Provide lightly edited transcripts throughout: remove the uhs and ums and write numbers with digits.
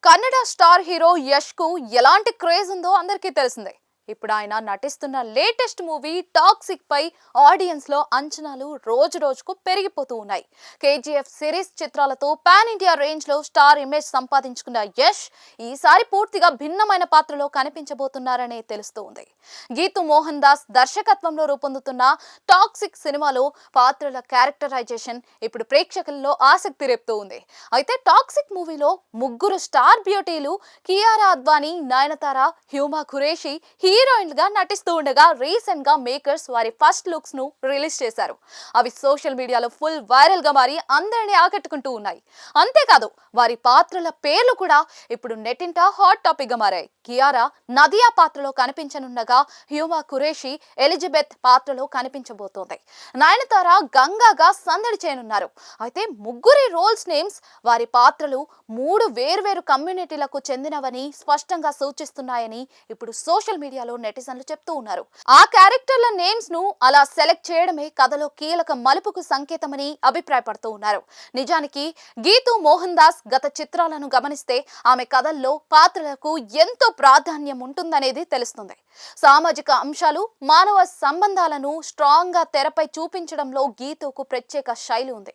Kannada star hero Yash కు ఎలాంటి craze ఉందో అందరికీ తెలిసిందే. ఇప్పుడు ఆయన నటిస్తున్న లేటెస్ట్ మూవీ టాక్సిక్ పై ఆడియన్స్ లో అంచనాలు రోజు రోజుకు పెరిగిపోతూ ఉన్నాయి. కేజీఎఫ్ సిరీస్ చిత్రాలతో పాన్ ఇండియా రేంజ్ లో స్టార్ ఇమేజ్ సంపాదించుకున్న యష్ ఈసారి పూర్తిగా భిన్నమైన పాత్రలో కనిపించబోతున్నారనే తెలుస్తూ ఉంది. గీతు మోహన్ దాస్ దర్శకత్వంలో రూపొందుతున్న టాక్సిక్ సినిమాలో పాత్రల క్యారెక్టరైజేషన్ ఇప్పుడు ప్రేక్షకుల్లో ఆసక్తి రేపుతూ ఉంది. అయితే టాక్సిక్ మూవీలో ముగ్గురు స్టార్ బ్యూటీలు కియారా అద్వానీ, నయనతార, హ్యూమా ఖురేషి హీరోయిన్ గా నటిస్తూ ఉండగా రీసెంట్ గా మేకర్స్ వారి ఫస్ట్ లుక్స్ ను రిలీజ్ చేశారు. అవి సోషల్ మీడియాలో ఫుల్ వైరల్ గా మారి అందరినీ ఆకట్టుకుంటూ ఉన్నాయి. అంతేకాదు వారి పాత్రల పేర్లు కూడా ఇప్పుడు నెట్టింట హాట్ టాపిక్ గా మారాయి. కియారా నదియా పాత్రలో కనిపించనుండగా హ్యూమా ఖురేషి ఎలిజబెత్ పాత్రలో కనిపించబోతోంది. నయనతార గంగాగా సందడి చేయనున్నారు. అయితే ముగ్గురి రోల్స్ నేమ్స్ వారి పాత్రలు మూడు వేర్వేరు కమ్యూనిటీలకు చెందినవని స్పష్టంగా సూచిస్తున్నాయని ఇప్పుడు సోషల్ మీడియాలో నెటిజన్లు చెప్తూ ఉన్నారు. ఆ క్యారెక్టర్ల నేమ్స్ ను అలా సెలెక్ట్ చేయడమే కథలో కీలక మలుపుకు సంకేతమని అభిప్రాయపడుతూ ఉన్నారు. నిజానికి గీతు మోహన్ దాస్ గత చిత్రాలను గమనిస్తే ఆమె కథల్లో పాత్రలకు ఎంతో ప్రాధాన్యం ఉంటుందనేది తెలుస్తుంది. సామాజిక అంశాలు, మానవ సంబంధాలను స్ట్రాంగ్ గా తెరపై చూపించడంలో గీతుకు ప్రత్యేక శైలి ఉంది.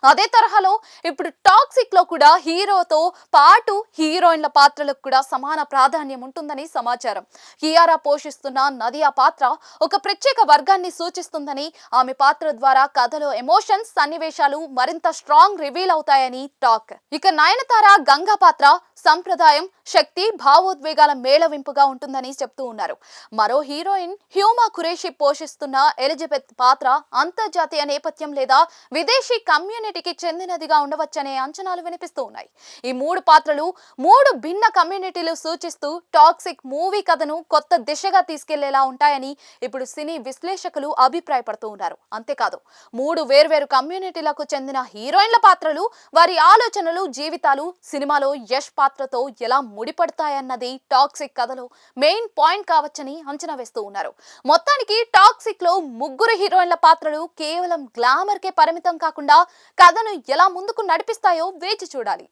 అదే తరహాలో ఇప్పుడు టాక్సిక్ లో కూడా హీరోతో పాటు హీరోయిన్ల పాత్రలకు కూడా సమాన ప్రాధాన్యం ఉంటుందని సమాచారం. కియారా పోషిస్తున్న నదియా పాత్ర ఒక ప్రత్యేక వర్గాన్ని సూచిస్తుందని, ఆమె పాత్ర ద్వారా కథలో ఎమోషన్స్, సన్నివేశాలు మరింత స్ట్రాంగ్ రివీల్ అవుతాయని టాక్. ఇక నయనతార గంగా పాత్ర సంప్రదాయం, శక్తి, భావోద్వేగాల మేళవింపుగా ఉంటుందని చెప్తూ ఉన్నారు. మరో హీరోయిన్ హ్యూమా ఖురేషి పోషిస్తున్న ఎలిజబెత్ పాత్ర అంతర్జాతీయ నేపథ్యం లేదా విదేశీ కమ్యూనిటీకి చెందినదిగా ఉండవచ్చనే అంచనాలు వినిపిస్తూ ఉన్నాయి. ఈ మూడు పాత్రలు మూడు భిన్న కమ్యూనిటీలు సూచిస్తూ టాక్సిక్ మూవీ కథను కొత్త దిశగా తీసుకెళ్లేలా ఉంటాయని ఇప్పుడు సినీ విశ్లేషకులు అభిప్రాయపడుతూ ఉన్నారు. అంతేకాదు మూడు వేర్వేరు కమ్యూనిటీలకు చెందిన హీరోయిన్ల పాత్రలు, వారి ఆలోచనలు, జీవితాలు సినిమాలో యష్ పాత్రతో ఎలా ముడిపడతాయన్నది టాక్సిక్ కథలో మెయిన్ పాయింట్ కావచ్చని అంచనా వేస్తూ ఉన్నారు. మొత్తానికి టాక్సిక్ లో ముగ్గురు హీరోయిన్ల పాత్రలు కేవలం గ్లామర్ కే పరిమితం కాకుండా కథను ఎలా ముందుకు నడిపిస్తాయో వేచి చూడాలి.